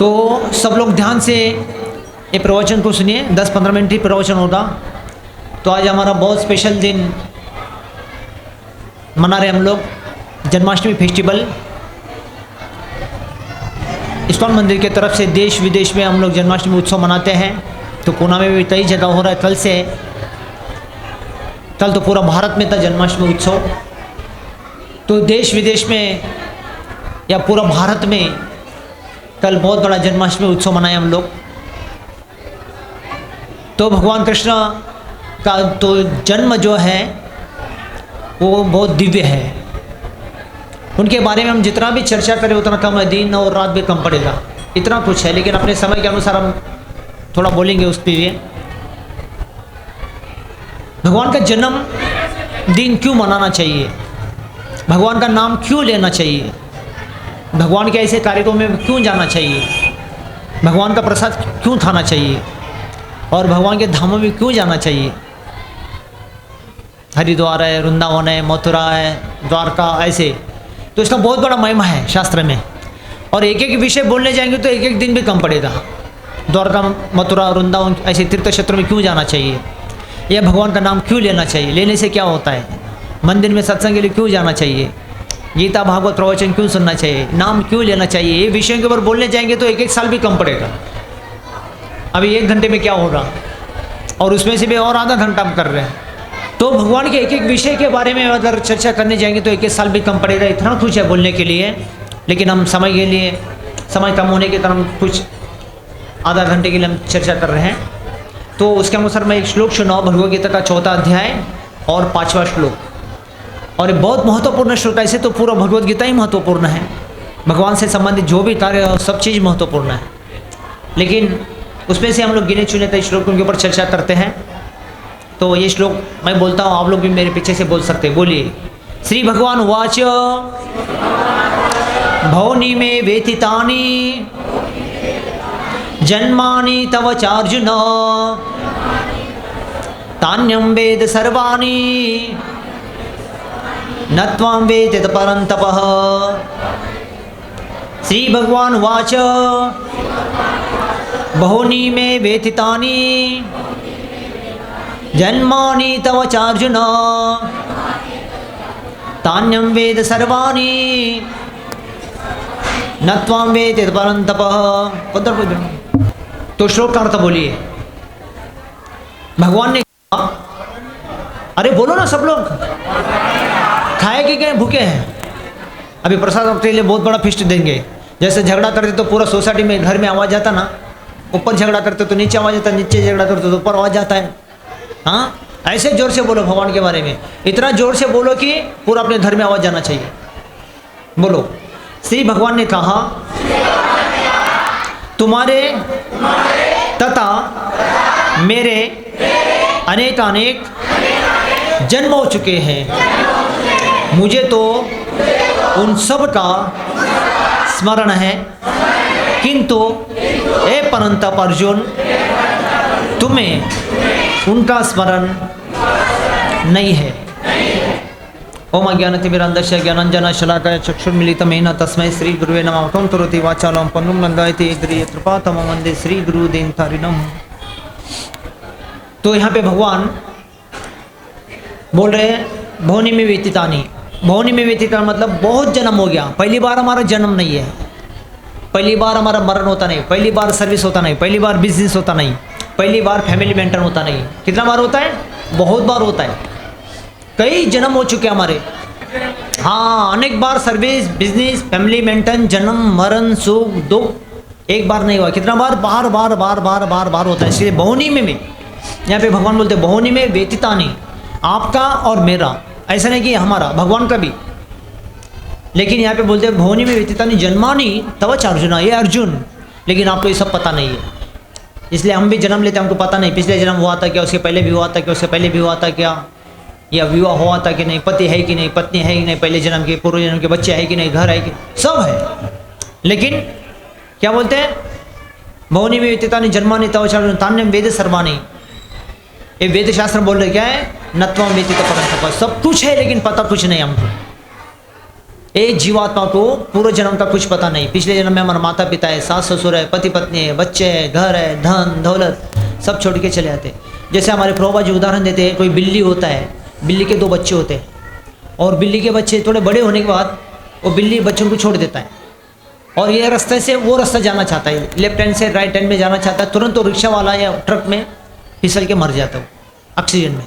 तो सब लोग ध्यान से ये प्रवचन को सुनिए, 10-15 मिनट ही प्रवचन होगा। तो आज हमारा बहुत स्पेशल दिन मना रहे हम लोग, जन्माष्टमी फेस्टिवल। इस्कॉन मंदिर के तरफ से देश विदेश में हम लोग जन्माष्टमी उत्सव मनाते हैं। तो पूना में भी कई जगह हो रहा है कल से। कल तो पूरा भारत में था जन्माष्टमी उत्सव। तो देश विदेश में या पूरा भारत में कल बहुत बड़ा जन्माष्टमी उत्सव मनाए हम लोग। तो भगवान कृष्ण का तो जन्म जो है वो बहुत दिव्य है। उनके बारे में हम जितना भी चर्चा करें उतना कम है, दिन और रात भी कम पड़ेगा। इतना कुछ है, लेकिन अपने समय के अनुसार हम थोड़ा बोलेंगे उस पर। भगवान का जन्म दिन क्यों मनाना चाहिए, भगवान का नाम क्यों लेना चाहिए, भगवान के ऐसे कार्यक्रम में क्यों जाना चाहिए, भगवान का प्रसाद क्यों खाना चाहिए और भगवान के धामों में क्यों जाना चाहिए। हरिद्वार है, वृंदावन है, मथुरा है, द्वारका, ऐसे। तो इसका बहुत बड़ा महिमा है शास्त्र में। और एक एक विषय बोलने जाएंगे तो एक एक दिन भी कम पड़ेगा। द्वारका, मथुरा, वृंदावन ऐसे तीर्थ क्षेत्रों में क्यों जाना चाहिए, या भगवान का नाम क्यों लेना चाहिए, लेने से क्या होता है, मंदिर में सत्संग के लिए क्यों जाना चाहिए, गीता भागवत प्रवचन क्यों सुनना चाहिए, नाम क्यों लेना चाहिए, ये विषयों के ऊपर बोलने जाएंगे तो एक एक साल भी कम पड़ेगा। अभी 1 घंटे में क्या होगा, और उसमें से भी और आधा घंटा हम कर रहे हैं। तो भगवान के एक एक विषय के बारे में अगर चर्चा करने जाएंगे तो एक एक साल भी कम पड़ेगा। इतना कुछ है बोलने के लिए, लेकिन हम समय के लिए, समय कम होने के कारण हम कुछ आधा घंटे के लिए हम चर्चा कर रहे हैं। तो उसके अनुसार मैं एक श्लोक सुनाओ, भगवद्गीता का 4वां अध्याय और 5वां श्लोक। और ये बहुत महत्वपूर्ण श्लोक है। ऐसे तो पूरा भगवद्गीता ही महत्वपूर्ण है, भगवान से संबंधित जो भी कार्य है सब चीज़ महत्वपूर्ण है, लेकिन उसमें से हम लोग गिने चुने कई श्लोकों के ऊपर चर्चा करते हैं। तो ये श्लोक मैं बोलता हूँ, आप लोग भी मेरे पीछे से बोल सकते हैं। बोलिए। श्री भगवान वाच भवनी में व्यथितानि जन्मानि तव चार्जुन तान्यं वेद सर्वाणि न त्वां वेद परन्तपः। श्री भगवान वाच बहूनि में व्यथितानि जन्मानि तव चार्जुन तान्यं वेद सर्वाणि न त्वां वेद परन्तपः। तो श्लोक का अर्थ बोलिए। भगवान ने कहा, अरे बोलो ना सब लोग, खाए कि क्या भूखे हैं। अभी प्रसाद आपके लिए बहुत बड़ा फिस्ट देंगे। जैसे झगड़ा करते तो पूरा सोसाइटी में घर में आवाज़ जाता ना, ऊपर झगड़ा करते तो नीचे आवाज़ आता, नीचे झगड़ा करते तो ऊपर आवाज़ जाता है। हाँ, ऐसे जोर से बोलो भगवान के बारे में, इतना जोर से बोलो कि पूरा अपने घर में आवाज़ जाना चाहिए। बोलो। श्री भगवान ने कहा, तुम्हारे तथा मेरे अनेक जन्म हो चुके हैं, मुझे तो उन सब का स्मरण है, किंतु हे परंतप अर्जुन, तुम्हें उनका स्मरण नहीं है। ओम अज्ञानतिमिरान्धस्य ज्ञानाञ्जनशलाकया चक्षुर्मिलितं येन तस्मै श्रीगुरुवे नमः। त्वं करोति वाचालं पन्नुं लङ्घयति यत्कृपातमं वन्दे श्रीगुरुदेवतारिणम्। तो यहाँ पे भगवान बोल रहे हैं भवनी में व्यतीतानि। भवनी में व्यतीता मतलब बहुत जन्म हो गया, पहली बार हमारा जन्म नहीं है, पहली बार हमारा मरण होता नहीं, पहली बार सर्विस होता नहीं, पहली बार बिजनेस होता नहीं, पहली बार फैमिली मेंटेन होता नहीं। कितना बार होता है? बहुत बार होता है। कई जन्म हो चुके हमारे। हाँ, अनेक बार सर्विस, बिजनेस, फैमिली मेंटेन, जन्म, मरण, सुख, दुख एक बार नहीं हुआ। कितना बार? बार बार बार बार बार बार होता है। इसलिए बहुनी में यहाँ पे भगवान बोलते हैं बहुनी में व्यतीतानि, आपका और मेरा, ऐसा नहीं कि हमारा, भगवान का भी। लेकिन यहाँ पे बोलते हैं बहुनी में व्यतीतानि जन्मानि तव चार्जुन, ये अर्जुन। लेकिन आपको ये सब पता नहीं है, इसलिए हम भी जन्म लेते हैं, हमको पता नहीं पिछले जन्म हुआ था क्या, उसके पहले भी हुआ था क्या, उससे पहले भी हुआ था क्या, या विवाह हुआ था कि नहीं, पति है कि नहीं, पत्नी है कि नहीं, पहले जन्म के, पूर्व जन्म के बच्चे है कि नहीं, घर है कि, सब है। लेकिन क्या बोलते हैं? बहुनी में व्यतीतानि जन्मानि तव चार्जुन तान्यं वेद सर्वाणि। ये वेद शास्त्र बोल रहे क्या है? न त्वं वेत्ति परन्तप। सब कुछ है लेकिन पता कुछ नहीं हमको। एक जीवात्मा को पूर्व जन्म का कुछ पता नहीं। पिछले जन्म में हमारा माता पिता है, सास ससुर है, पति पत्नी है, बच्चे है, घर है, धन दौलत सब छोड़ के चले जाते। जैसे हमारे प्रभुपा जी उदाहरण देते हैं, कोई बिल्ली होता है, बिल्ली के 2 बच्चे होते हैं और बिल्ली के बच्चे थोड़े बड़े होने के बाद वो बिल्ली बच्चों को छोड़ देता है और ये रास्ते से वो रास्ता जाना चाहता है, लेफ्ट हैंड से राइट हैंड में जाना चाहता है, तुरंत तो रिक्शा वाला या ट्रक में फिसल के मर जाता है ऑक्सीजन में।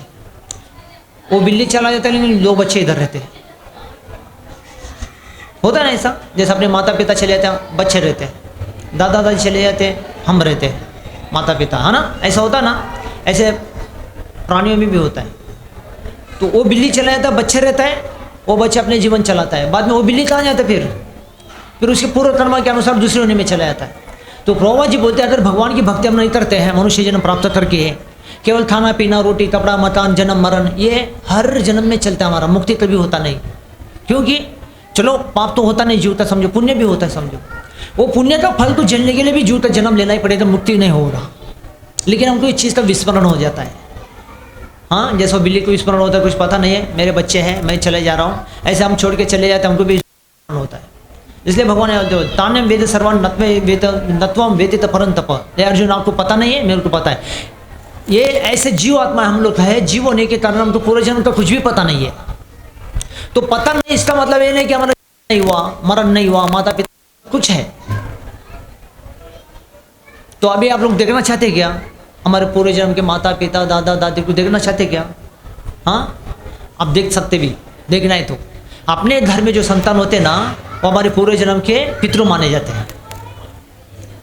वो बिल्ली चला जाता है लेकिन 2 बच्चे इधर रहते हैं। होता है ना ऐसा, जैसे अपने माता पिता चले जाते हैं, बच्चे रहते हैं, दादा दादी चले जाते हैं, हम रहते हैं, माता पिता, है ना, ऐसा होता है ना। ऐसे प्राणियों में भी होता है। तो वो बिल्ली चला जाता है, बच्चे रहता है, वो बच्चे अपने जीवन चलाता है, बाद में वो बिल्ली कहाँ जाता है, फिर उसके पूर्व कर्म के अनुसार दूसरे होने में चला जाता है। तो प्रभुपाद जी बोलते हैं अगर भगवान की भक्ति हम नहीं करते हैं मनुष्य जन्म प्राप्त करके, केवल खाना पीना रोटी कपड़ा मकान जन्म मरण ये हर जन्म में चलता है, हमारा मुक्ति कभी होता नहीं। क्योंकि चलो पाप तो होता नहीं जीवता समझो, पुण्य भी होता है समझो, वो पुण्य का फल तो झेलने के लिए भी जीवता जन्म लेना ही पड़ेगा, मुक्ति नहीं होगा। लेकिन हमको इस चीज़ का विस्मरण हो जाता है। हाँ, जैसे बिल्ली को विस्मरण होता है, कुछ पता नहीं है, मेरे बच्चे हैं, मैं चले जा रहा हूँ, ऐसे हम छोड़ के चले जाते हैं, हमको भी विस्मरण होता है। इसलिए भगवान ने तान्यम वेद सर्वान नत्वम वेदित परंतप, ये अर्जुन आपको पता नहीं है, मेरे को पता है। ये ऐसे जीव आत्मा हम लोग है, जीव होने के कारण हमको पूर्व जन्म का कुछ भी पता नहीं है। तो पता नहीं इसका मतलब ये नहीं कि हमारा नहीं हुआ, मरण नहीं हुआ, माता पिता कुछ है। तो अभी आप लोग देखना चाहते क्या हमारे पूर्व जन्म के माता पिता दादा दादी को देखना चाहते क्या? हाँ, आप देख सकते भी, देखना है तो अपने घर में जो संतान होते ना वो हमारे पूर्व जन्म के पितृ माने जाते हैं।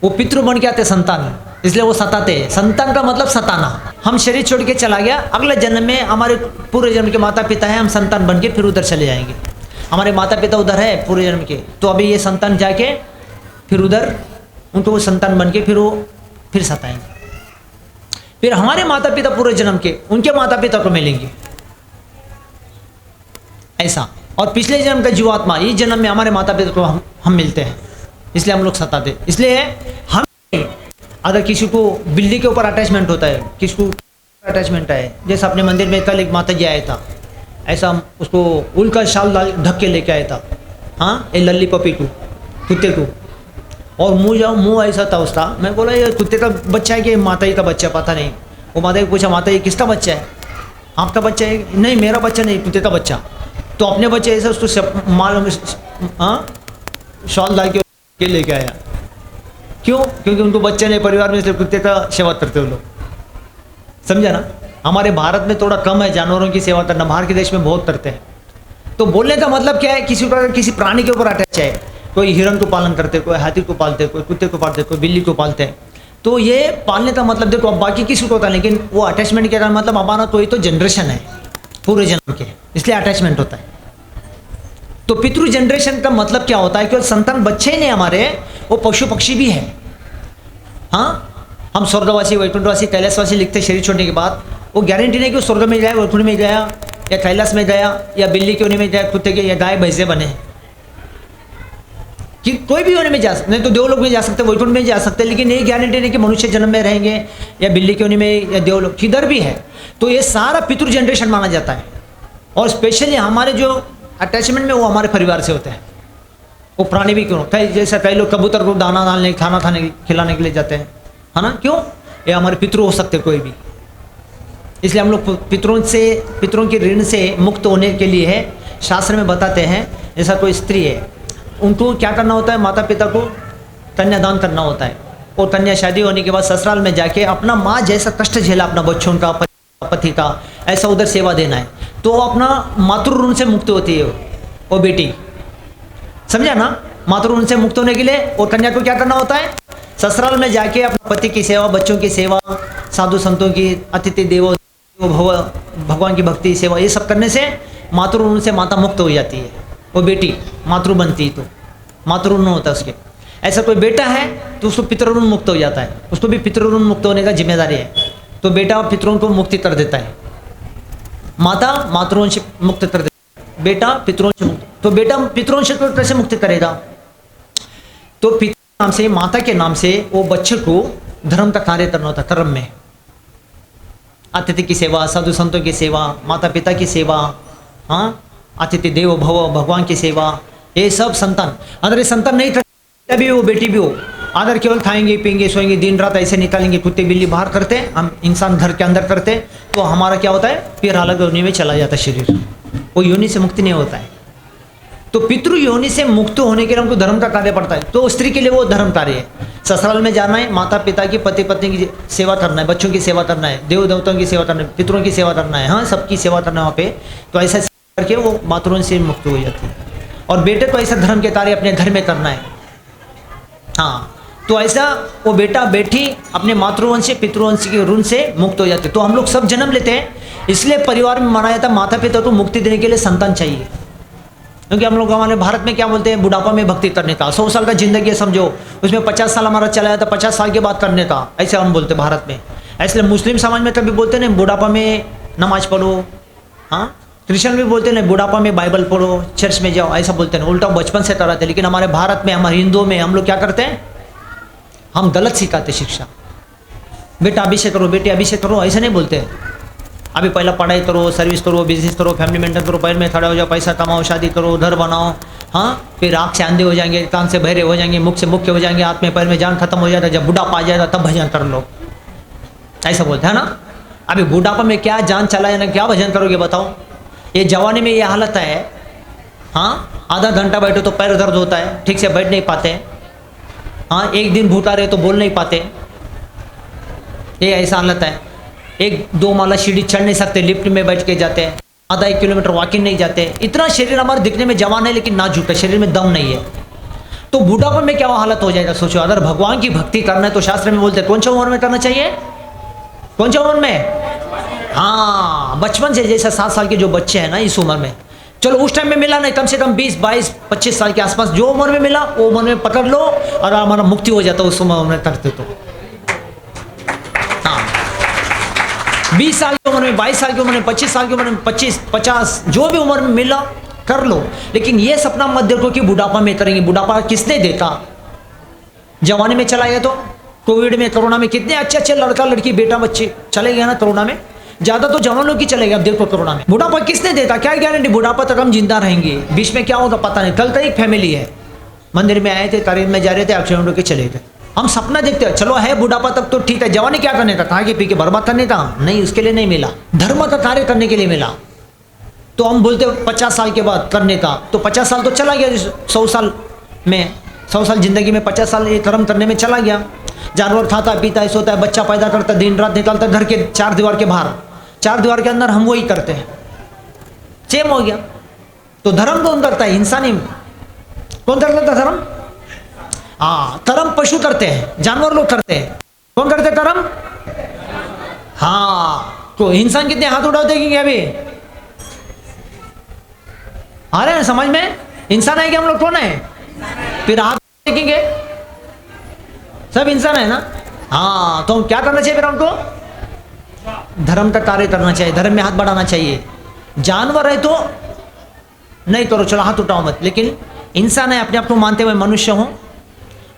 वो पितृ बन के आते संतान, इसलिए वो सताते हैं। संतान का मतलब सताना। हम शरीर छोड़ के चला गया, अगले जन्म में हमारे पूर्व जन्म के माता पिता हैं, हम संतान बन के फिर उधर चले जाएंगे। हमारे माता पिता उधर है पूर्व जन्म के, तो अभी ये संतान जाके फिर उधर उनको वो संतान बन के फिर सताएंगे। फिर हमारे माता पिता पूर्व जन्म के उनके माता पिता को मिलेंगे ऐसा। और पिछले जन्म का जीवात्मा इस जन्म में हमारे माता पिता को हम मिलते हैं, इसलिए हम लोग सताते। इसलिए हम अगर किसी को बिल्ली के ऊपर अटैचमेंट होता है, किसी को अटैचमेंट है, जैसे अपने मंदिर में कल एक माता जी आया था, ऐसा हम उसको उल का शाल ढक के लेके आया था। हाँ, ये लल्ली पपी को, कुत्ते को, और मुँह ऐसा था उसका। मैं बोला ये कुत्ते का बच्चा है कि माता जी का बच्चा, पता नहीं। वो माता जी पूछा, माता जी किसका बच्चा है? आपका बच्चा है? नहीं मेरा बच्चा नहीं, कुत्ते का बच्चा। तो अपने बच्चे ऐसा उसको माल शॉल डाल के लेके आया। क्यों? क्योंकि उनको बच्चे नहीं, परिवार में सिर्फ कुत्ते का सेवा करते हो लोग, समझा ना। हमारे भारत में थोड़ा कम है जानवरों की सेवा करना, बाहर के देश में बहुत करते हैं। तो बोलने का मतलब क्या है, किसी प्राणी के ऊपर अटैच है, कोई हिरण को पालन करते, कोई हाथी को पालते, कोई कुत्ते को पालते, कोई बिल्ली को पालते हैं। तो ये पालने का मतलब देखो, अब बाकी किसी को होता है, लेकिन वो अटैचमेंट के कारण मतलब हमारा कोई तो जनरेशन है पूरे जन्म के, इसलिए अटैचमेंट होता है। तो पितृ जनरेशन का मतलब क्या होता है? केवल संतान बच्चे ही नहीं हमारे, वो पशु पक्षी भी है। हाँ, हम स्वर्गवासी वैकुंठवासी कैलाशवासी लिखते शरीर छोड़ने के बाद, वो गारंटी नहीं कि वो स्वर्ग में गया, वैकुंठ में गया, या कैलाश में गया, या बिल्ली के होने में गया, कुत्ते के या गाय भैंसे बने, कि कोई भी होने में जा सकते, नहीं तो देवलोक में जा सकते, वैकुंठ में जा सकते, लेकिन ये गारंटी नहीं कि मनुष्य जन्म में रहेंगे या बिल्ली के होने में या देवलोक किधर भी है। तो ये सारा पितृ जनरेशन माना जाता है। और स्पेशली हमारे जो अटैचमेंट में वो हमारे परिवार से होते हैं। वो प्राणी भी क्यों, जैसे कई लोग कबूतर को दाना डालने खाना खिलाने के लिए जाते हैं, है ना। क्यों? ये हमारे पितृ हो सकते कोई भी। इसलिए हम लोग पितरों की ऋण से मुक्त होने के लिए है, शास्त्र में बताते हैं। जैसा कोई स्त्री है, उनको क्या करना होता है, माता पिता को कन्यादान करना होता है, और कन्या शादी होने के बाद ससुराल में जाके अपना माँ जैसा कष्ट झेला अपना बच्चों का पति का, ऐसा उधर सेवा देना है। तो अपना मातृ ऋण से मुक्त होती है वो बेटी, समझा ना। मातृ ऋण से मुक्त होने के लिए और कन्या को क्या करना होता है, ससुराल में जाके अपने पति की सेवा, बच्चों की सेवा, साधु संतों की, अतिथि देवो भव, भगवान की भक्ति सेवा, ये सब करने से मातृ ऋण से माता मुक्त हो जाती है। वो बेटी मातृ बनती तो मातृ ऋण होता है उसके। ऐसा कोई बेटा है तो उसको पितृ ऋण मुक्त हो जाता है, उसको भी पितृ ऋण मुक्त होने का जिम्मेदारी है। तो बेटा पितरों को मुक्ति कर देता है, माता मातृओं से मुक्त कर देती है, बेटा पितरों से मुक्त। तो बेटा पितरों से कैसे मुक्त करेगा? तो पिता नाम से, माता के नाम से वो बच्चे को धर्म का कार्य करना होता है। कर्म में अतिथि की सेवा, साधु संतों की सेवा, माता पिता की सेवा, हाँ, अतिथि देवो भव, भगवान की सेवा, ये सब संतान, अगर ये संतान नहीं था, बेटा भी हो बेटी भी हो, अगर केवल खाएंगे पीएंगे सोएंगे दिन रात ऐसे निकालेंगे, कुत्ते बिल्ली बाहर करते, हम इंसान घर के अंदर करते, तो हमारा क्या होता है, फिर अलग योनि में चला जाता है शरीर, वो योनि से मुक्ति नहीं होता है। तो पितृ योनि से मुक्त होने के लिए हमको धर्म का कार्य पड़ता है। तो स्त्री के लिए वो धर्म कार्य है, ससुराल में जाना है, माता पिता की पति पत्नी की सेवा करना है, बच्चों की सेवा करना है, देव देवताओं की सेवा करना है, पितरों की सेवा करना है, हाँ सबकी सेवा करना है वहाँ पे। तो ऐसा करके वो मातृवंश से मुक्त हो जाती है। और बेटे को ऐसा धर्म के कार्य अपने घर में करना है, हाँ तो ऐसा वो बेटा बेटी अपने मातृवंश से पितृवंश के ऋण से मुक्त हो जाते। तो हम लोग सब जन्म लेते हैं, इसलिए परिवार में माना जाता है माता पिता को मुक्ति देने के लिए संतान चाहिए। क्योंकि हम लोग हमारे भारत में क्या बोलते हैं, बुढ़ापा में भक्ति करने का, 100 साल का जिंदगी है समझो, उसमें 50 साल हमारा चला जाता, 50 साल के बाद करने का, ऐसे हम बोलते भारत में। इसलिए मुस्लिम समाज में तभी बोलते हैं बुढ़ापा में नमाज पढ़ो, हाँ क्रिश्चियन भी बोलते हैं बुढ़ापा में बाइबल पढ़ो, चर्च में जाओ, ऐसा बोलते हैं, उल्टा बचपन से कराते। लेकिन हमारे भारत में, हमारे हिंदुओं में हम लोग क्या करते हैं, हम गलत सिखाते शिक्षा, बेटा अभी से करो, बेटे अभी से करो, ऐसा नहीं बोलते। अभी पहला पढ़ाई करो, सर्विस करो, बिजनेस करो, फैमिली मेंटेन करो, पैर में खड़ा हो जाओ, पैसा कमाओ, शादी करो, घर बनाओ, हाँ फिर आँख से अंधे हो जाएंगे, कान से बहरे हो जाएंगे, मुख से मुख्य हो जाएंगे, हाथ में पैर में जान खत्म हो जाता है, जब बुढ़ापा आ जाएगा तब भजन कर लो, ऐसा बोलते हैं ना। अभी बुढ़ापा में क्या जान चला है ना, क्या भजन करोगे बताओ। ये जवानी में ये हालत है, हाँ आधा घंटा बैठो तो पैर दर्द होता है, ठीक से बैठ नहीं पाते, हाँ एक दिन भूता रहे तो बोल नहीं पाते, ये ऐसा हालत है। 1-2 माला सीढ़ी चढ़ नहीं सकते, लिफ्ट में बैठ के जाते हैं, आधा 1 किलोमीटर वॉकिंग नहीं जाते। इतना शरीर हमारे दिखने में जवान है लेकिन नाजुक है, शरीर में दम नहीं है। तो बुढ़ापा में क्या हालत हो जाएगा सोचो। अगर भगवान की भक्ति करना है तो शास्त्र में बोलते हैं कौन सा उम्र में करना चाहिए, कौन सा उम्र में, हाँ बचपन से, जैसा 7 साल के जो बच्चे हैं ना इस उम्र में, चलो उस टाइम में मिला नहीं, कम से कम 20, 22, 25 साल के आसपास जो उम्र में मिला वो उम्र में पकड़ लो और हमारा मुक्ति हो जाता है उस उम्र में करते। तो हाँ 20 साल की उम्र में, 22 साल की उम्र में, 25 साल की उम्र में, 25, 50 जो भी उम्र में मिला कर लो। लेकिन ये सपना मत देखो कि बुढ़ापा में करेंगे। बुढ़ापा किसने देखा, जवानी में चला गया। तो कोविड में, कोरोना में कितने अच्छे अच्छे लड़का लड़की बेटा बच्चे चले गए ना कोरोना में, ज्यादा तो जवान लोग ही चले गए। अब देखो कोरोना में बुढ़ापा किसने देखा, क्या गारंटी बुढ़ापा तक हम जिंदा रहेंगे, बीच में क्या होगा पता नहीं। कल तक एक फैमिली है, मंदिर में आए थे, तारीफ में जा रहे थे, एक्सीडेंट होकर चले गए। हम सपना देखते हैं, चलो है बुढ़ापा तक तो ठीक है, जवानी क्या करने का, खा के पी के बर्बाद करने का नहीं, उसके लिए नहीं मिला, धर्म का कार्य करने के लिए मिला। तो हम बोलते 50 साल के बाद करने का, तो 50 साल तो चला गया 100 साल में, 100 साल जिंदगी में 50 साल ये कर्म करने में चला गया। जानवर खाता पीता है, सोता है, बच्चा पैदा करता है, दिन रात निकालता है, घर के 4 दीवार के बाहर, 4 दीवार के अंदर हम वही करते हैं, सेम हो गया। तो धर्म कौन करता है, इंसानी कौन करता था धर्म, हाँ कर्म पशु करते हैं, जानवर लोग करते हैं, कौन करते हैं कर्म, हाँ। तो इंसान कितने हाथ उठाते हैं अभी, आ रहे हैं समझ में, इंसान है कि हम लोग कौन है, फिर हाथ देखेंगे सब इंसान है ना, हाँ। तो क्या करना चाहिए फिर हमको, धर्म का कार्य करना चाहिए, धर्म में हाथ बढ़ाना चाहिए। जानवर है तो नहीं करो, चलो हाथ उठाओ मत, लेकिन इंसान है, अपने आप को मानते हुए मनुष्य हो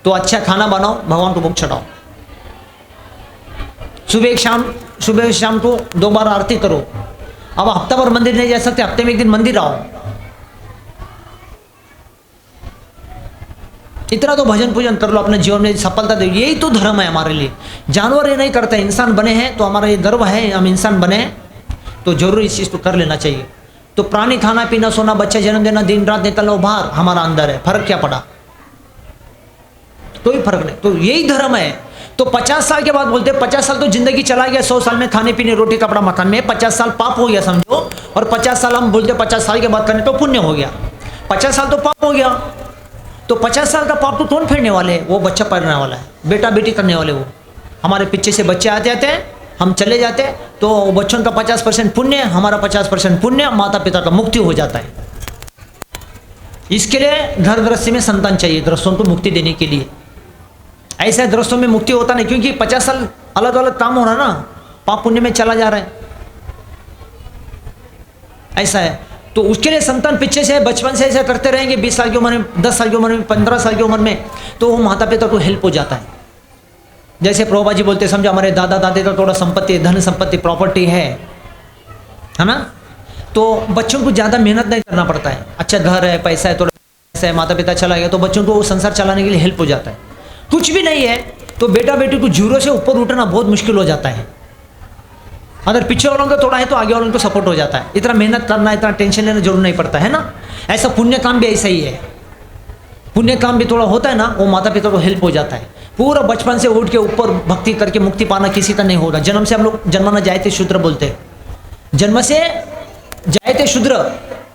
तो अच्छा खाना बनाओ, भगवान को भोग चढ़ाओ, सुबह शाम को 2 बार आरती करो। अब हफ्ता भर मंदिर नहीं जा सकते, हफ्ते में 1 दिन मंदिर आओ, इतना तो भजन पूजन कर लो, अपने जीवन में सफलता दे। यही तो धर्म है हमारे लिए। जानवर ये नहीं करते, इंसान बने हैं तो हमारा ये गर्व है, हम इंसान बने तो जरूर इस चीज़ को कर लेना चाहिए। तो प्राणी खाना पीना सोना, बच्चा जन्म देना, दिन रात निकलना बाहर हमारा अंदर है, फर्क क्या पड़ा, कोई फर्क नहीं। तो यही धर्म है। तो 50 साल के बाद बोलते 50 साल तो जिंदगी चला गया, 100 साल में खाने पीने रोटी कपड़ा मकान में, 50 साल पाप हो गया समझो, और 50 साल हम बोलते 50 साल के बाद करने तो पुण्य हो गया, 50 साल तो पाप हो गया। तो 50 साल का पाप तो कौन फेरने वाले हैं, वो बच्चा पढ़ने वाला है, बेटा बेटी करने वाले। वो हमारे पीछे से बच्चे आते आते हैं, हम चले जाते हैं, तो बच्चों का 50% पुण्य, हमारा 50% पुण्य, माता पिता का मुक्ति हो जाता है। इसके लिए घर गृहस्थी में संतान चाहिए, गृहस्थों को मुक्ति देने के लिए। ऐसे गृहस्थों में मुक्ति होता नहीं, क्योंकि 50 साल अलग अलग काम हो रहा है ना, पाप पुण्य में चला जा रहा है, ऐसा है। तो उसके लिए संतान पीछे से बचपन से ऐसा करते रहेंगे, 20 साल की उम्र में, 10 साल की उम्र में, 15 साल की उम्र में, तो वो माता पिता को हेल्प हो जाता है। जैसे प्रभुपा जी बोलते, समझो हमारे दादा दादी का थोड़ा संपत्ति, धन संपत्ति, प्रॉपर्टी है ना, तो बच्चों को ज़्यादा मेहनत नहीं करना पड़ता है, अच्छा घर है, पैसा है, थोड़ा ऐसा है, माता पिता चला गया तो बच्चों को वो संसार चलाने के लिए हेल्प हो जाता है। कुछ भी नहीं है तो बेटा बेटी को जीरो से ऊपर उठना बहुत मुश्किल हो जाता है। अगर पीछे वालों का थोड़ा है तो आगे वालों को सपोर्ट हो जाता है। इतना मेहनत करना, इतना टेंशन लेना जरूर नहीं पड़ता है ना। ऐसा पुण्य काम भी ऐसा ही है, पुण्य काम भी थोड़ा होता है ना, वो माता पिता को हेल्प हो जाता है। पूरा बचपन से उठ के ऊपर भक्ति करके मुक्ति पाना किसी का नहीं होगा। जन्म से हम लोग जन्मना जायते शूद्र बोलते हैं, जन्म से जायते शूद्र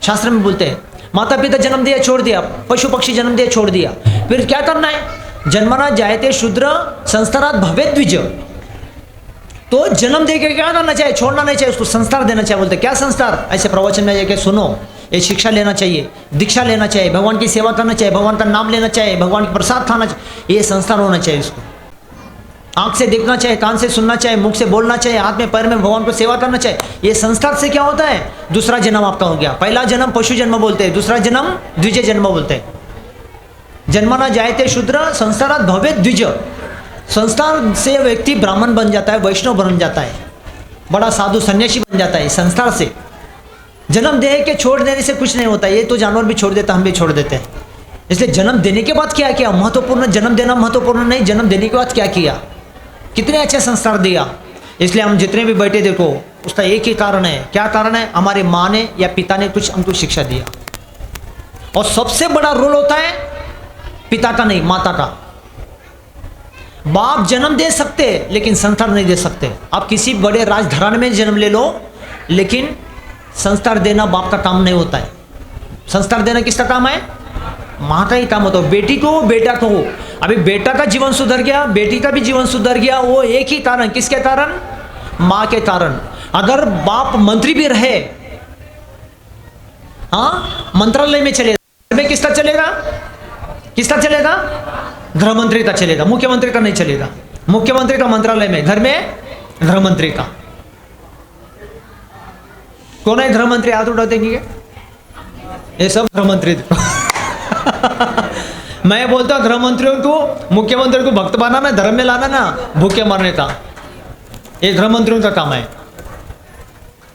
शास्त्र में बोलते हैं। माता पिता जन्म दिया छोड़ दिया, पशु पक्षी जन्म दिया छोड़ दिया, फिर क्या करना है? जन्मना जायते शूद्र संस्कारात भवेत् द्विज। तो जन्म दे के क्या करना चाहिए? छोड़ना नहीं चाहिए, उसको संस्कार देना चाहिए। बोलते क्या संस्कार? ऐसे प्रवचन में जाके सुनो, ये शिक्षा लेना चाहिए, दीक्षा लेना चाहिए, भगवान की सेवा करना चाहिए, भगवान का नाम लेना चाहिए, भगवान का प्रसाद खाना चाहिए, ये संस्कार होना चाहिए। इसको आंख से देखना चाहिए, कान से सुनना चाहिए, मुख से बोलना चाहिए, हाथ में पैर में भगवान को सेवा करना चाहिए। ये संस्कार से क्या होता है? दूसरा जन्म आपका हो गया। पहला जन्म पशु जन्म बोलते हैं, दूसरा जन्म द्विज जन्म बोलते हैं। जन्मना जायते शूद्र संस्कारात भवेत् द्विज। संस्कार से व्यक्ति ब्राह्मण बन जाता है, वैष्णव बन जाता है, बड़ा साधु सन्यासी बन जाता है। संस्कार से जन्म दे के छोड़ देने से कुछ नहीं होता। ये तो जानवर भी छोड़ देता, हम भी छोड़ देते हैं। इसलिए जन्म देने के बाद क्या किया महत्वपूर्ण, जन्म देना महत्वपूर्ण नहीं, जन्म देने के बाद क्या किया, कितने अच्छे संस्कार दिया। इसलिए हम जितने भी बैठे देखो, उसका एक ही कारण है। क्या कारण है? हमारे माँ ने या पिता ने कुछ हमको शिक्षा दिया। और सबसे बड़ा रोल होता है पिता का नहीं, माता का। बाप जन्म दे सकते लेकिन संस्कार नहीं दे सकते। आप किसी बड़े राजघराने में जन्म ले लो, लेकिन संस्कार देना बाप का काम नहीं होता है। संस्कार देना किसका काम है? माँ का ही काम होता है। बेटी को बेटा को, अभी बेटा का जीवन सुधर गया, बेटी का भी जीवन सुधर गया, वो एक ही कारण, किसके कारण? माँ के कारण। अगर बाप मंत्री भी रहे, हाँ, मंत्रालय में चलेगा, में किसका चलेगा? किसका चलेगा? गृह मंत्री का चलेगा, मुख्यमंत्री का नहीं चलेगा। मुख्यमंत्री का मंत्रालय में, घर में गृह मंत्री का। कौन है गृह मंत्री? हाथ उठा देंगे, ये सब गृह मंत्री। मैं बोलता हूं गृह मंत्रियों को, मुख्यमंत्री को भक्त बनाना, धर्म में लाना ना, भूखे मरने का, ये गृह मंत्रियों का काम है,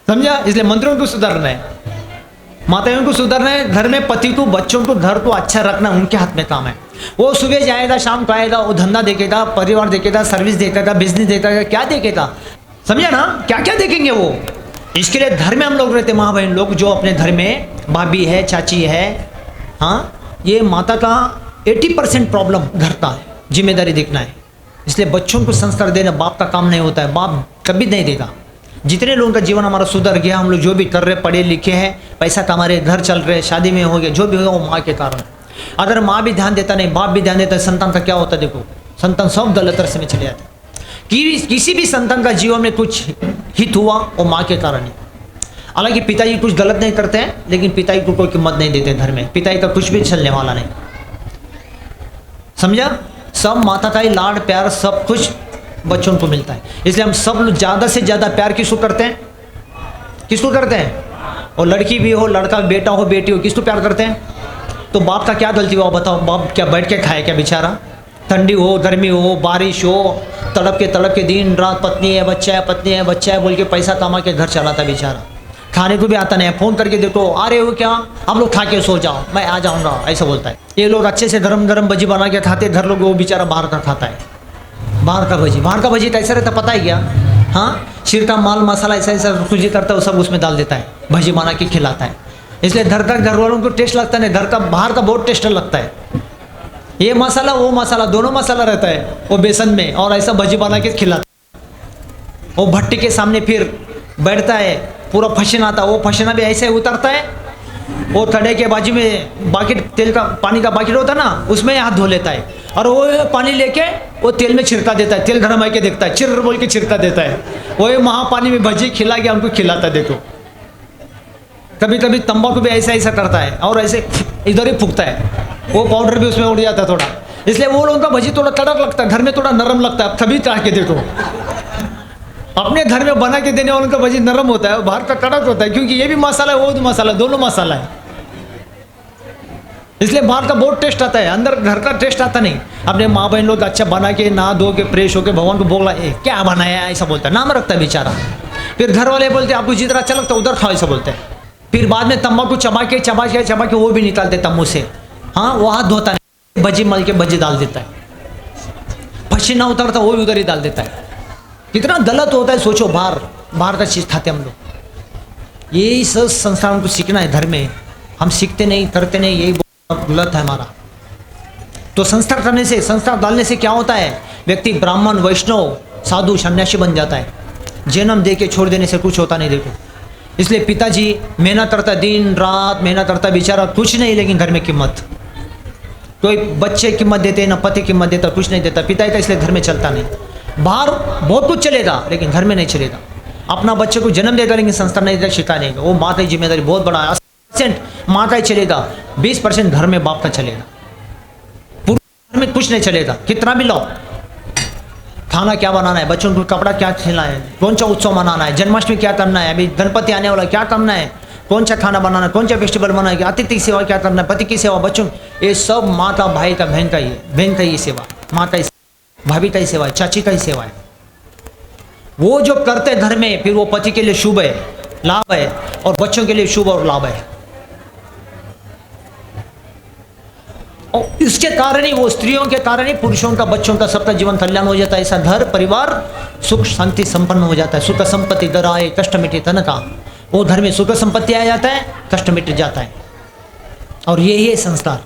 समझा? इसलिए मंत्रियों को सुधारना है, माताओं को सुधारना है, घर में पति को, बच्चों को, घर को अच्छा रखना उनके हाथ में काम है। वो सुबह जाएगा, शाम को आएगा, वो धंधा देखेगा, परिवार देखेगा, सर्विस देखेगा, बिजनेस देखेगा, क्या देखेगा, समझा ना? क्या क्या देखेंगे वो? इसके लिए घर में हम लोग रहते, माँ बहन लोग, जो अपने घर में भाभी है, चाची है, हाँ, ये माता का 80% प्रॉब्लम घर का है, जिम्मेदारी देखना है। इसलिए बच्चों को संस्कार देना बाप का काम नहीं होता है, बाप कभी नहीं देगा। जितने लोगों का जीवन हमारा सुधर गया, हम लोग जो भी कर रहे, पढ़े लिखे हैं, पैसा कमा रहे, घर चल रहे, शादी में हो गया, जो भी होगा वो माँ के कारण। अगर माँ भी ध्यान देता नहीं, बाप भी ध्यान देता है, संतान का क्या होता है? देखो, संतान सब गलत रास्ते में चले जाते। किसी भी संतान का जीवन में कुछ हित हुआ वो माँ के कारण ही। हालांकि पिताजी कुछ गलत नहीं करते हैं, लेकिन पिताजी को कोई कीमत नहीं देते घर में, पिताजी का कुछ भी चलने वाला नहीं, समझा? सब माता का ही लाड प्यार सब कुछ बच्चों को मिलता है। इसलिए हम सब लोग ज़्यादा से ज़्यादा प्यार किसको करते हैं? किसको करते हैं? और लड़की भी हो, लड़का, बेटा हो, बेटी हो, किसको प्यार करते हैं? तो बाप का क्या गलती हुआ बताओ? बाप क्या बैठ के खाए क्या बेचारा? ठंडी हो, गर्मी हो, बारिश हो, तड़प के दिन रात पत्नी है, बच्चा है, पत्नी है, बच्चा है बोल के पैसा कमा के घर चलाता बेचारा। खाने को भी आता नहीं है, फ़ोन करके देखो, आ रहे हो क्या? हम लोग खा के सो जाओ, मैं आ जाऊँगा, ऐसा बोलता है। ये लोग अच्छे से गरम गरम भजी बना के खाते, घर लोग वो बेचारा बाहर का खाता है। बाहर का भजी कैसा रहता पता है क्या? हाँ, छिड़का माल मसाला ऐसा ऐसा कुछ करता है, वो सब उसमें डाल देता है, भजी बना के खिलाता है। इसलिए घर वालों को टेस्ट लगता नहीं, घर का बाहर का बहुत टेस्ट लगता है। ये मसाला वो मसाला दोनों मसाला रहता है वो बेसन में, और ऐसा भजी बना के खिलाता है। वो भट्टी के सामने फिर बैठता है, पूरा पसीना आता, वो पसीना भी ऐसे उतरता है, वो कड़े के बाजू में बाकेट, तेल का पानी का बाकेट होता है ना, उसमें हाथ धो लेता है, और वो पानी लेके वो तेल में छिड़का देता है, तेल गरम आके देखता है, चिर बोल के छिड़का देता है, वो महापानी में भजी खिला के हमको खिलाता है। देखो, कभी कभी तंबाकू भी ऐसा ऐसा करता है, और ऐसे इधर ही फूकता है, वो पाउडर भी उसमें उड़ जाता है थोड़ा। इसलिए वो लोगों का भजी थोड़ा कड़क लगता है, घर में थोड़ा नरम लगता है। कभी चाह के देखो, अपने घर में बना के देने वालों का भजी नरम होता है, बाहर का कड़क होता है, क्योंकि ये भी मसाला है, वो भी मसाला, दोनों मसाला है। इसलिए बाहर का बहुत टेस्ट आता है, अंदर घर का टेस्ट आता नहीं। अपने माँ बहन लोग अच्छा बना के नहा धो के फ्रेश होके भगवान को बोला, क्या बनाया ऐसा बोलता है, नाम रखता है बेचारा। फिर घर वाले बोलते हैं आपको जितना अच्छा लगता है उधर खाओ, ऐसा बोलते हैं। फिर बाद में तंबाकू चबा के वो भी निकालते तम्बू से, हाँ वो हाथ धोता नहीं, भजी मल के भजी डाल देता है, पसीना उतरता वो भी उधर ही डाल देता है। कितना गलत होता है सोचो, बाहर का चीज़ खाते हम लोग। यही सब संस्कार को सीखना है धर्म में, हम सीखते नहीं करते नहीं, यही बहुत गलत है हमारा। तो संस्कार करने से, संस्कार डालने से क्या होता है, व्यक्ति ब्राह्मण वैष्णव साधु सन्यासी बन जाता है। जन्म दे के छोड़ देने से कुछ होता नहीं। देखो इसलिए पिताजी मेहनत करता, दिन रात मेहनत करता, बेचारा कुछ नहीं, लेकिन घर में कीमत, कोई बच्चे कीमत देते ना पति कीमत देता, कुछ नहीं देता पिता का, इसलिए घर में चलता नहीं। बाहर बहुत कुछ चलेगा लेकिन घर में नहीं चलेगा। अपना बच्चे को जन्म देगा लेकिन संस्कार नहीं देगा, सिखाने का, वो माता की जिम्मेदारी बहुत बड़ा है। 80% माँ का ही चलेगा, 20% घर में बाप का चलेगा, पूरे घर में कुछ नहीं चलेगा। कितना भी लो, खाना क्या बनाना है, बच्चों को कपड़ा क्या खिलाना है, कौन सा उत्सव मनाना है, जन्माष्टमी क्या करना है, अभी गणपति आने वाला क्या करना है, कौन सा खाना बनाना है, कौन सा फेस्टिवल मनाना है, अतिथि की सेवा क्या करना है, पति की सेवा, बच्चों, ये सब माँ का, भाई का, बहन का ही है, बहन का ही सेवा, माँ का ही, भाभी का ही सेवा है, चाची का ही सेवा है। वो जो करते हैं घर में, फिर वो पति के लिए शुभ है, लाभ है, और बच्चों के लिए शुभ और लाभ है। और इसके कारण ही, वो स्त्रियों के कारण ही पुरुषों का, बच्चों का, सबका जीवन कल्याण हो जाता है। ऐसा घर परिवार सुख शांति संपन्न हो जाता है। सुख संपत्ति दर आए कष्ट मिटे तन का, वो घर में सुख संपत्ति आ जाता है, कष्ट मिट जाता है। और यही है संस्कार।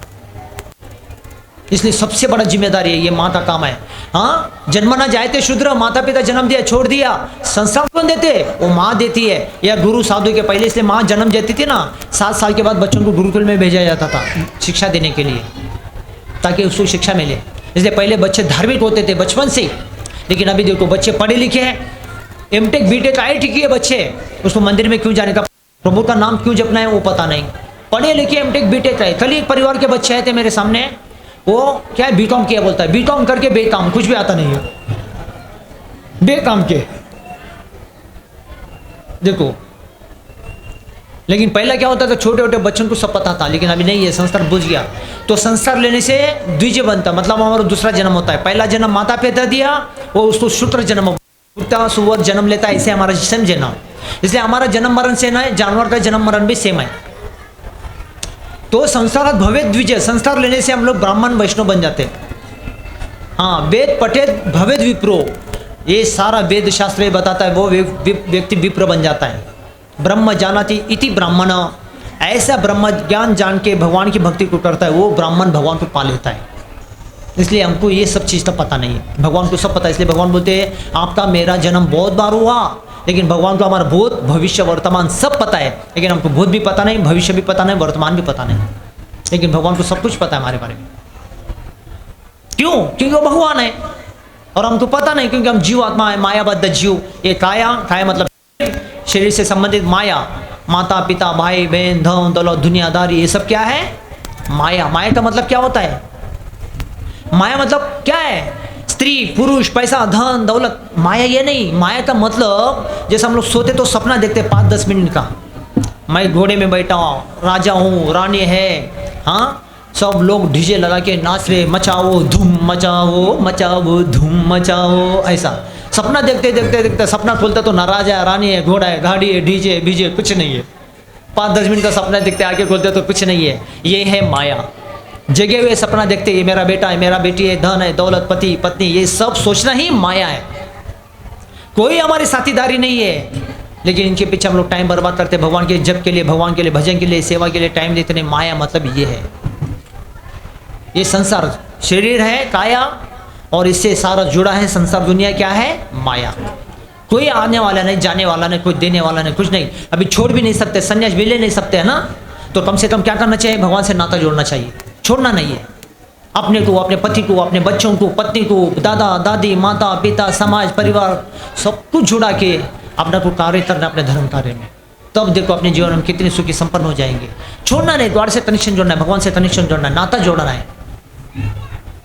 इसलिए सबसे बड़ा जिम्मेदारी है, ये माँ का काम है। हाँ, जन्मना जायते शूद्र, माता पिता जन्म दिया छोड़ दिया, संस्कार कौन देते, वो माँ देती है, या गुरु साधु के पहले। इसलिए माँ जन्म देती थी ना, 7 साल के बाद बच्चों को गुरुकुल में भेजा जाता था शिक्षा देने के लिए, ताकि उसको शिक्षा मिले। इसलिए पहले बच्चे धार्मिक होते थे बचपन से, लेकिन अभी देखो बच्चे पढ़े लिखे हैं, एमटेक बीटेक IIT किए बच्चे, उसको मंदिर में क्यों जाने का, प्रभु का नाम क्यों जपना है वो पता नहीं। पढ़े लिखे एमटेक बीटेक है। कल एक परिवार के बच्चे आए थे मेरे सामने, वो क्या है बीकॉम किया बोलता है, बीकॉम करके बेकाम, कुछ भी आता नहीं है, बेकाम के। देखो लेकिन पहला क्या होता था, छोटे छोटे बच्चों को सब पता था, लेकिन अभी नहीं है, संस्कार बुझ गया। तो संस्कार लेने से द्विज बनता, मतलब हमारा दूसरा जन्म होता है। पहला जन्म माता पिता दिया, वो उसको शूद्र जन्म, सुवर जन्म लेता है, इसे हमारा सेम जन्म। इसलिए हमारा जन्म मरण सेम है, जानवर का जन्म मरण भी सेम है। तो संस्कार भवे द्विज, संस्कार लेने से हम लोग ब्राह्मण वैष्णव बन जाते हैं। हाँ, वेद पठेत भवेद विप्रो, ये सारा वेद शास्त्र बताता है, वो व्यक्ति विप्र बन जाता है। ब्रह्म जानाति इति ब्राह्मण, ऐसा ब्रह्म ज्ञान जान के भगवान की भक्ति को करता है, वो ब्राह्मण भगवान को पा लेता है। इसलिए हमको ये सब चीज़ तो पता नहीं है, भगवान को सब पता है। इसलिए भगवान बोलते हैं आपका मेरा जन्म बहुत बार हुआ, लेकिन भगवान को हमारा भूत भविष्य वर्तमान सब पता है, लेकिन हमको भूत भी पता नहीं, भविष्य भी पता नहीं, वर्तमान भी पता नहीं, लेकिन भगवान को सब कुछ पता है हमारे बारे में। क्यों? क्योंकि वो भगवान है और हमको पता नहीं, क्योंकि हम जीव आत्मा है, मायाबद्ध जीव। ये काया मतलब शरीर से संबंधित माया, माता पिता भाई बहन धन दौलत दुनियादारी, ये सब क्या है? माया। माया का मतलब क्या होता है? माया मतलब क्या है? स्त्री पुरुष पैसा धन दौलत, माया ये नहीं। माया का मतलब जैसे हम लोग सोते तो सपना देखते 5-10 मिनट का, मैं घोड़े में बैठा हूँ, राजा हूँ, रानी है, हाँ सब लोग डीजे लगा के नाच रहे, मचाओ धूम मचाओ, मचाओ धूम मचाओ, ऐसा सपना देखते देखते देखते सपना खोलता तो ना राजा है, रानी है, घोड़ा है, गाड़ी है, डीजे बीजे कुछ नहीं है। 5-10 मिनट का सपना देखते आगे खोलते तो कुछ नहीं है। ये है माया। जगे हुए सपना देखते, ये मेरा बेटा है, मेरा बेटी है, धन है, दौलत, पति पत्नी, ये सब सोचना ही माया है। कोई हमारी साथीदारी नहीं है, लेकिन इनके पीछे हम लोग टाइम बर्बाद करते, भगवान के जप के लिए, भगवान के लिए, भजन के लिए, सेवा के लिए टाइम देते नहीं। माया मतलब ये है। ये संसार शरीर है काया, और इससे सारा जुड़ा है संसार दुनिया। क्या है? माया। कोई आने वाला नहीं, जाने वाला नहीं, कोई देने वाला नहीं, कुछ नहीं। अभी छोड़ भी नहीं सकते, संन्यास भी ले नहीं सकते है ना, तो कम से कम क्या करना चाहिए? भगवान से नाता जोड़ना चाहिए, छोड़ना नहीं है। अपने को, अपने पति को, अपने बच्चों को, पत्नी को, दादा दादी माता पिता समाज परिवार सब कुछ जुड़ा के अपना को कार्य करना अपने धर्म कार्य में, तब देखो अपने जीवन में कितने सुखी संपन्न हो जाएंगे। छोड़ना नहीं, द्वार से कनेक्शन जोड़ना है, भगवान से कनेक्शन जोड़ना है, नाता जोड़ना है,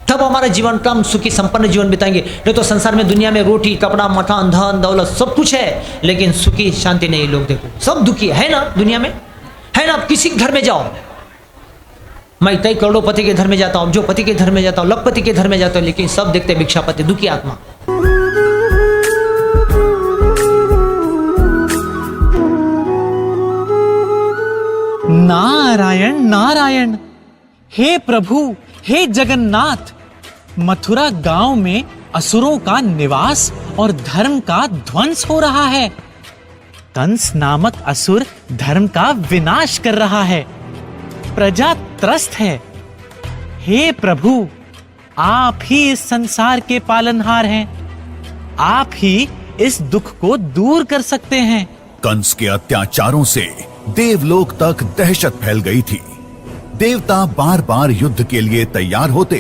तब हमारा जीवन का हम सुखी संपन्न जीवन बिताएंगे। नहीं तो संसार में दुनिया में रोटी कपड़ा मकान धन दौलत सब कुछ है, लेकिन सुखी शांति नहीं। लोग देखो सब दुखी है ना, दुनिया में है ना। किसी घर में जाओ, मैं कई करोड़पति के घर में जाता हूँ, जो पति के घर में जाता हूँ, लखपति के घर में जाता हूँ, लेकिन सब देखते भिक्षापति, दुखी आत्मा। नारायण नारायण, हे प्रभु, हे जगन्नाथ, मथुरा गांव में असुरों का निवास और धर्म का ध्वंस हो रहा है। कंस नामक असुर धर्म का विनाश कर रहा है। प्रजा त्रस्त है। हे प्रभु, आप ही इस संसार के पालनहार हैं। आप ही इस दुख को दूर कर सकते हैं। कंस के अत्याचारों से देवलोक तक दहशत फैल गई थी। देवता बार बार युद्ध के लिए तैयार होते,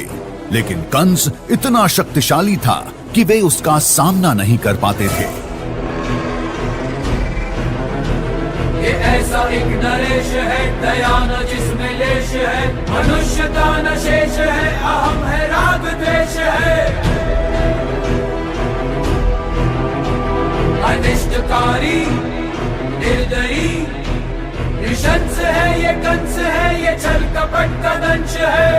लेकिन कंस इतना शक्तिशाली था कि वे उसका सामना नहीं कर पाते थे। ये ऐसा एक नरेश है, दया न जिसमें लेश है, मनुष्यता न शेष है, अहम है राग द्वेष है। अनिष्टकारी निर्दयी नृशंस है, ये कंस है, ये छल कपट का दंश है।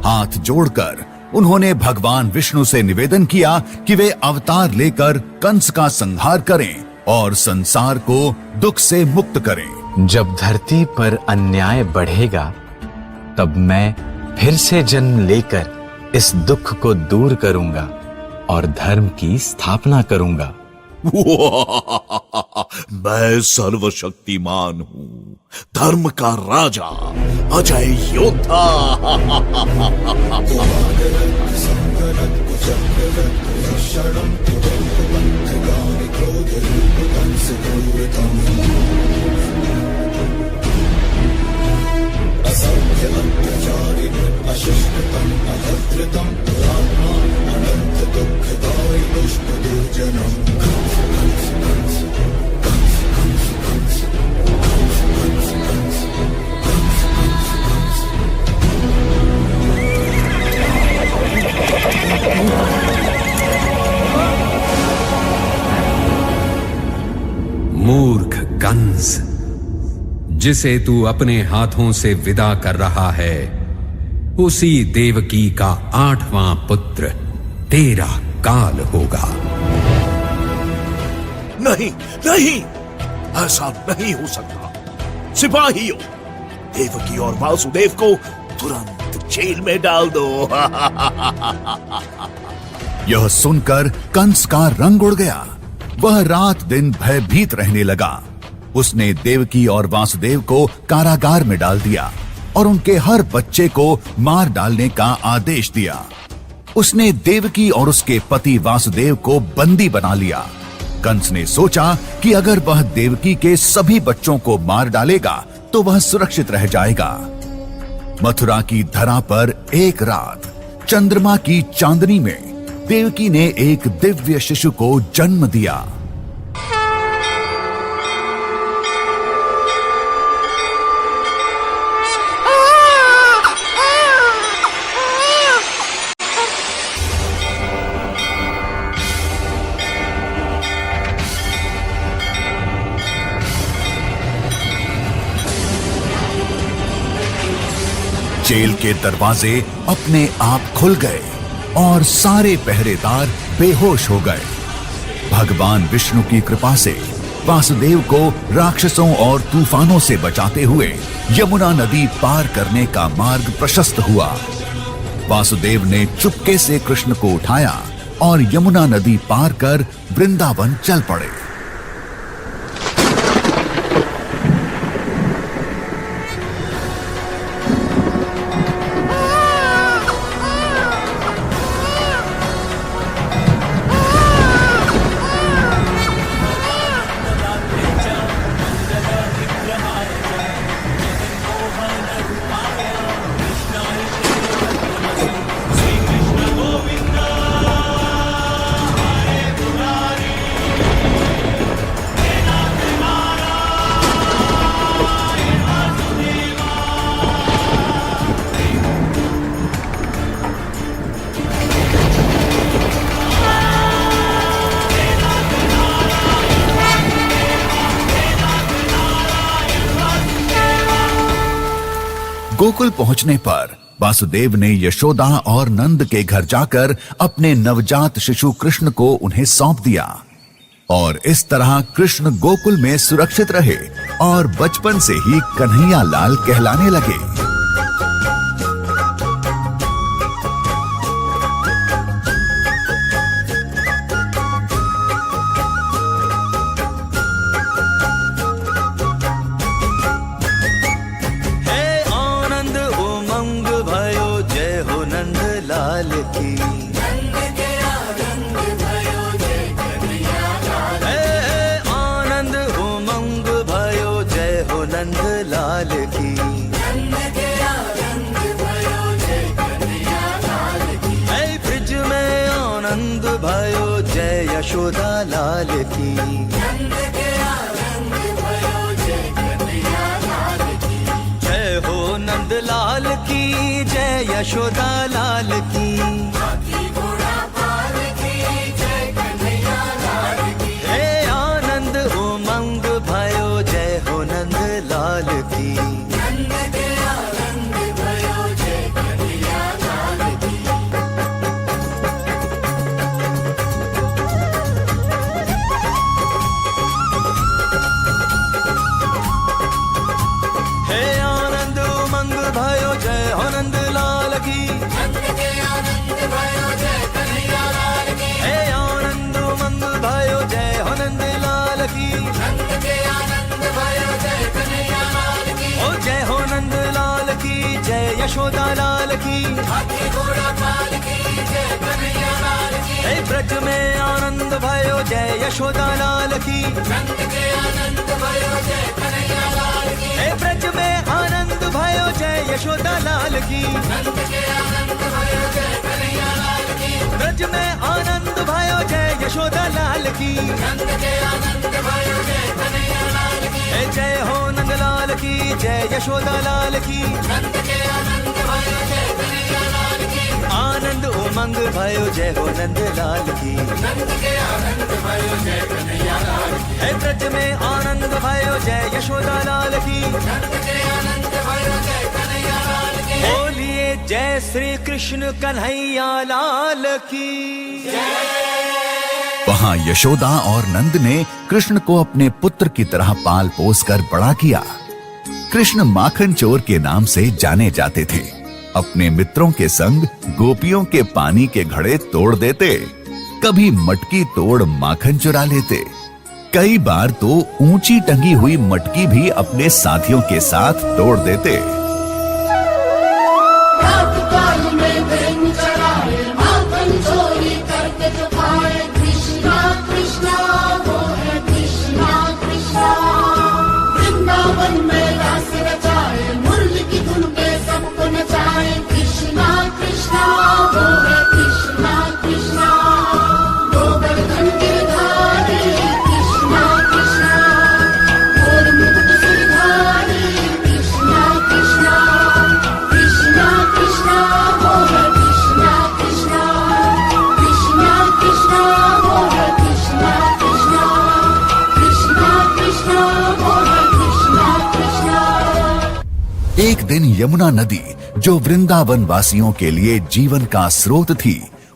हाथ जोड़कर उन्होंने भगवान विष्णु से निवेदन किया कि वे अवतार लेकर कंस का संहार करें और संसार को दुख से मुक्त करें। जब धरती पर अन्याय बढ़ेगा, तब मैं फिर से जन्म लेकर इस दुख को दूर करूंगा और धर्म की स्थापना करूंगा। मैं सर्वशक्तिमान हूं, धर्म का राजा, अजय योद्धा। मूर्ख कंस, जिसे तू अपने हाथों से विदा कर रहा है, उसी देवकी का 8वां पुत्र तेरा काल होगा। नहीं नहीं, ऐसा नहीं हो सकता। सिपाहियों, देवकी और वासुदेव को तुरंत जेल में डाल दो। यह सुनकर कंस का रंग उड़ गया। वह रात दिन भयभीत रहने लगा। उसने देवकी और वासुदेव को कारागार में डाल दिया और उनके हर बच्चे को मार डालने का आदेश दिया। उसने देवकी और उसके पति वासुदेव को बंदी बना लिया। कंस ने सोचा कि अगर वह देवकी के सभी बच्चों को मार डालेगा तो वह सुरक्षित रह जाएगा। मथुरा की धरा पर एक रात चंद्रमा की चांदनी में देवकी ने एक दिव्य शिशु को जन्म दिया। जेल के दरवाजे अपने आप खुल गए और सारे पहरेदार बेहोश हो गए। भगवान विष्णु की कृपा से वासुदेव को राक्षसों और तूफानों से बचाते हुए यमुना नदी पार करने का मार्ग प्रशस्त हुआ। वासुदेव ने चुपके से कृष्ण को उठाया और यमुना नदी पार कर वृंदावन चल पड़े। गोकुल पहुंचने पर वासुदेव ने यशोदा और नंद के घर जाकर अपने नवजात शिशु कृष्ण को उन्हें सौंप दिया और इस तरह कृष्ण गोकुल में सुरक्षित रहे और बचपन से ही कन्हैया लाल कहलाने लगे। यशोदा लाल की जय हो नंद लाल की जय यशोदा लाल की हे आनंद उमंग भयो जय हो नंद लाल की यशोदा लाल की हे ब्रज में आनंद भयो जय यशोदा लाल की हे ब्रज में आनंद भयो जय यशोदा लाल की ब्रज में आनंद भयो जय यशोदा लाल की जय हो नंदलाल की जय यशोदा लाल की आनंद उमंग भयो जय हो नंदलाल की हे ब्रज में आनंद भयो जय यशोदा लाल की बोलिए जय श्री कृष्ण कन्हैया लाल की। वहां यशोदा और नंद ने कृष्ण को अपने पुत्र की तरह पाल पोस कर बड़ा किया। कृष्ण माखन चोर के नाम से जाने जाते थे। अपने मित्रों के संग गोपियों के पानी के घड़े तोड़ देते, कभी मटकी तोड़ माखन चुरा लेते, कई बार तो ऊंची टंगी हुई मटकी भी अपने साथियों के साथ तोड़ देते। एक दिन यमुना नदी, जो वृंदावन वासियों के लिए जीवन का स्रोत थी,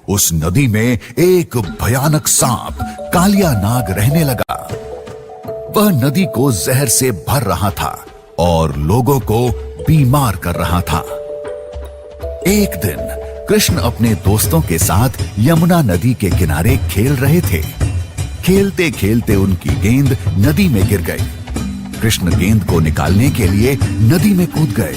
उस नदी में एक भयानक सांप कालिया नाग रहने लगा। वह नदी को जहर से भर रहा था और लोगों को बीमार कर रहा था। एक दिन कृष्ण अपने दोस्तों के साथ यमुना नदी के किनारे खेल रहे थे। खेलते खेलते उनकी गेंद नदी में गिर गई। कृष्ण गेंद को निकालने के लिए नदी में कूद गए।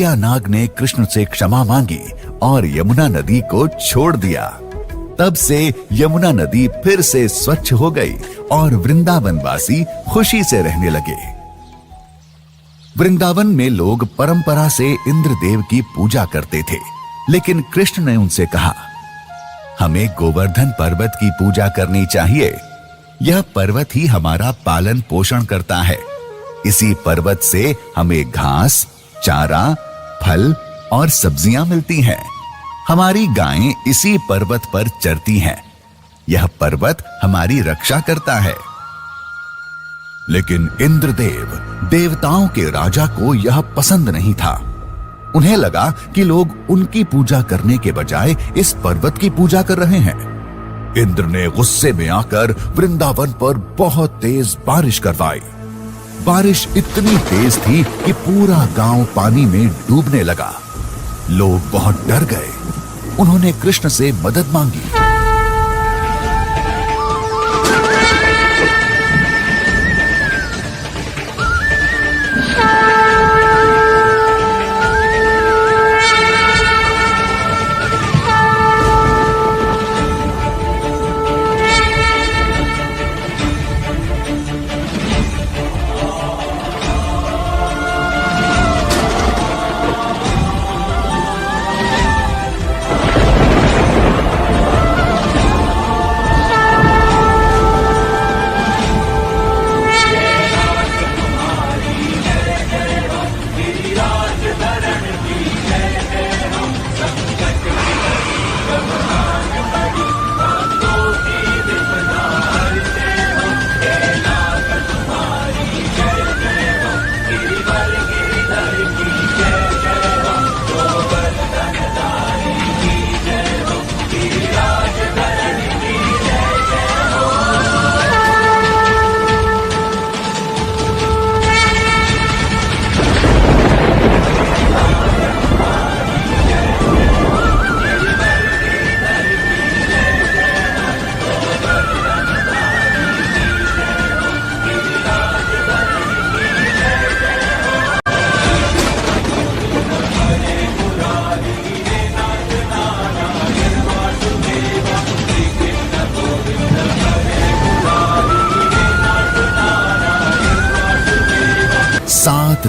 कालिया नाग ने कृष्ण से क्षमा मांगी और यमुना नदी को छोड़ दिया। तब से यमुना नदी फिर से स्वच्छ हो गई और वृंदावनवासी खुशी से रहने लगे। वृंदावन में लोग परंपरा से इंद्रदेव की पूजा करते थे, लेकिन कृष्ण ने उनसे कहा, हमें गोवर्धन पर्वत की पूजा करनी चाहिए। यह पर्वत ही हमारा पालन पोषण करता है। इसी पर्वत से हमें घास, चारा, फल और सब्जियां मिलती हैं। हमारी गायें इसी पर्वत पर चरती हैं। यह पर्वत हमारी रक्षा करता है। लेकिन इंद्रदेव, देवताओं के राजा को यह पसंद नहीं था। उन्हें लगा कि लोग उनकी पूजा करने के बजाय इस पर्वत की पूजा कर रहे हैं। इंद्र ने गुस्से में आकर वृंदावन पर बहुत तेज बारिश करवाई। बारिश इतनी तेज थी कि पूरा गांव पानी में डूबने लगा। लोग बहुत डर गए। उन्होंने कृष्ण से मदद मांगी।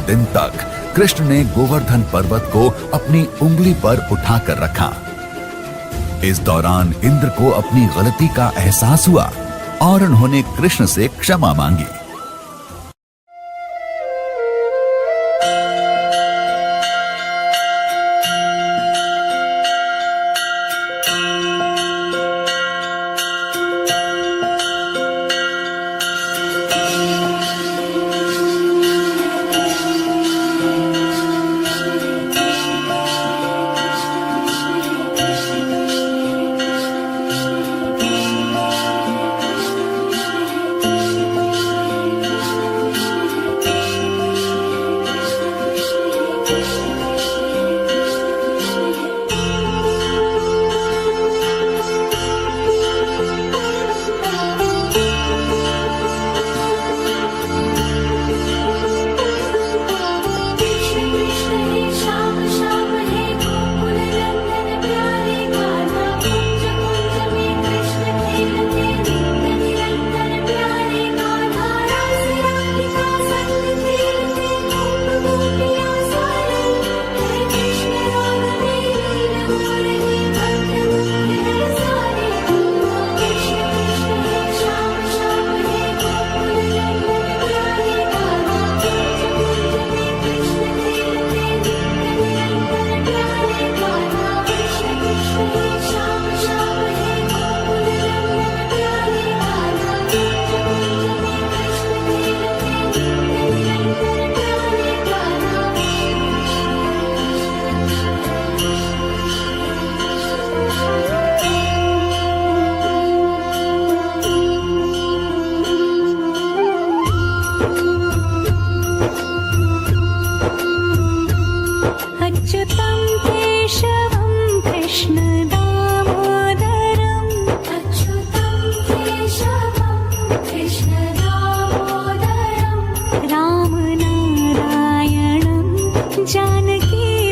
दिन तक कृष्ण ने गोवर्धन पर्वत को अपनी उंगली पर उठाकर रखा। इस दौरान इंद्र को अपनी गलती का एहसास हुआ और उन्होंने कृष्ण से क्षमा मांगी। जानकी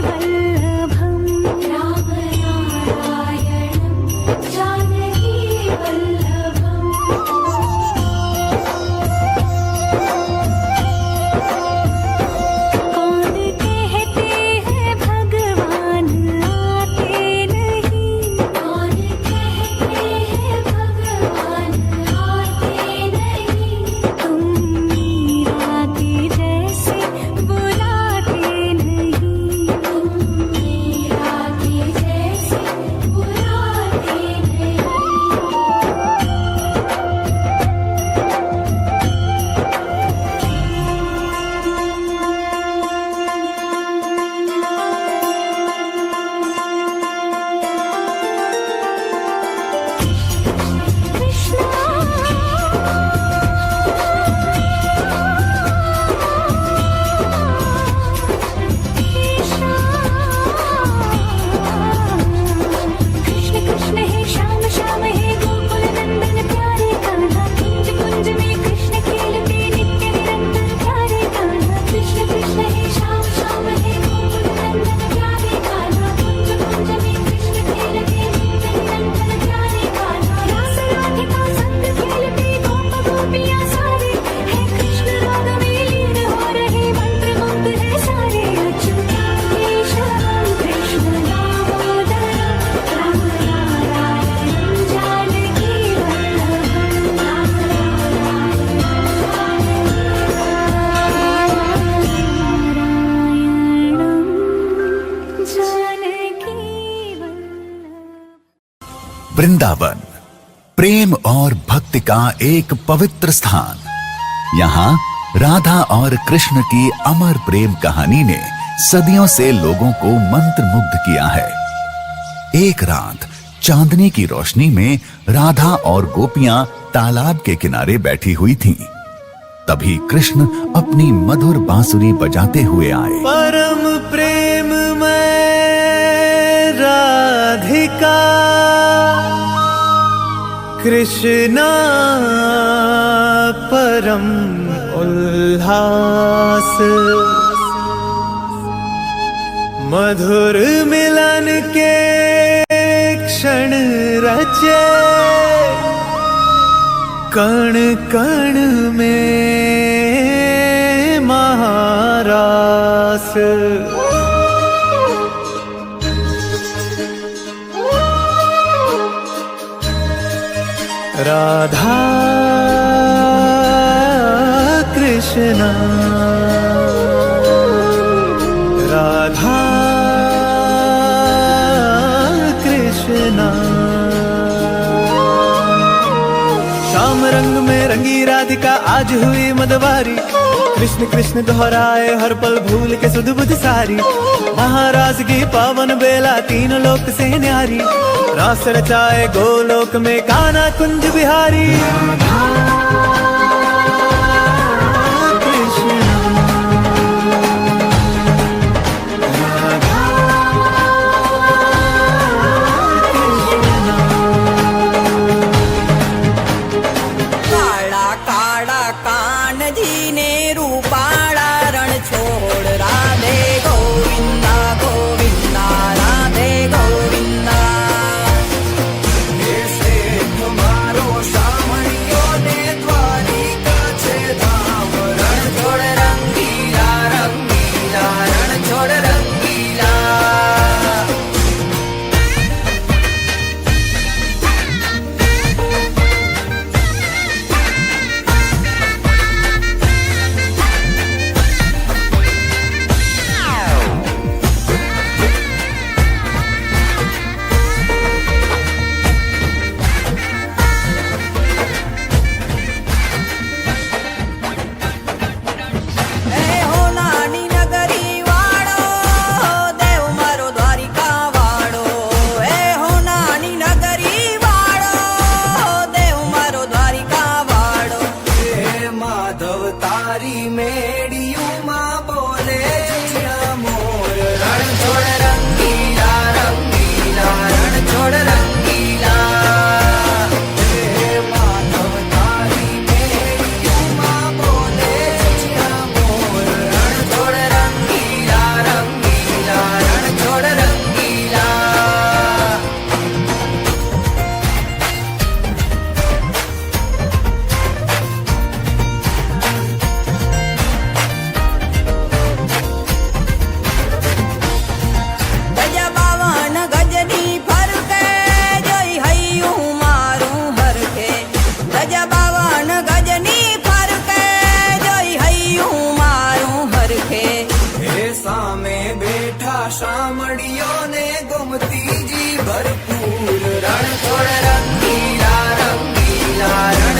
वृंदावन, प्रेम और भक्ति का एक पवित्र स्थान। यहाँ राधा और कृष्ण की अमर प्रेम कहानी ने सदियों से लोगों को मंत्रमुग्ध किया है। एक रात चांदनी की रोशनी में राधा और गोपियां तालाब के किनारे बैठी हुई थीं। तभी कृष्ण अपनी मधुर बांसुरी बजाते हुए आए। परम प्रेम में राधिका कृष्णा परम उल्लास, मधुर मिलन के क्षण रचे कण कण में महारास। राधा कृष्णा, राधा कृष्णा। श्याम रंग में रंगी राधिका आज हुई मदवारी, कृष्ण कृष्ण दोहराए हर पल भूल के सुध बुध सारी। महाराज की पावन बेला तीन लोक से न्यारी, रास रचाए गोलोक में कान्हा कुंज बिहारी। काड़ा काड़ा कान जी ने रूपाड़ा रण छोड़, राधे गोविंदा गोविंदा राधे गोविंदा। ऐसे तुम्हारो सामणियों ने द्वारिका छे धाम, रण छोड़ रंगीला रंगीला रण छोड़ रंगीला। ए हो नानी नगरी वाड़ो, देव मारो द्वारिका वाड़ो। ए हो नानी नगरी वाड़ो, देव मारो द्वारिका वाड़ो। हे माधव तारी मेड़ियों माँ बोले जिया मोर, रण छोड़ रंगीला रंगीला रण छोड़ रंगीला। हे माधव तारी मेड़ियों माँ बोले जिया मोर, रण छोड़ रंगीला रंगीला रण छोड़ रंगीला। गज बावन गजनी फरके जोई हईयूं मारूं हरके। गज बावन गजनी फरके जोई हईयूं मारूं हरके। हे सामे बैठा शामड़ियों ने गुमती जी भरपूर, रण छोड़ रंगीला रंगीला रण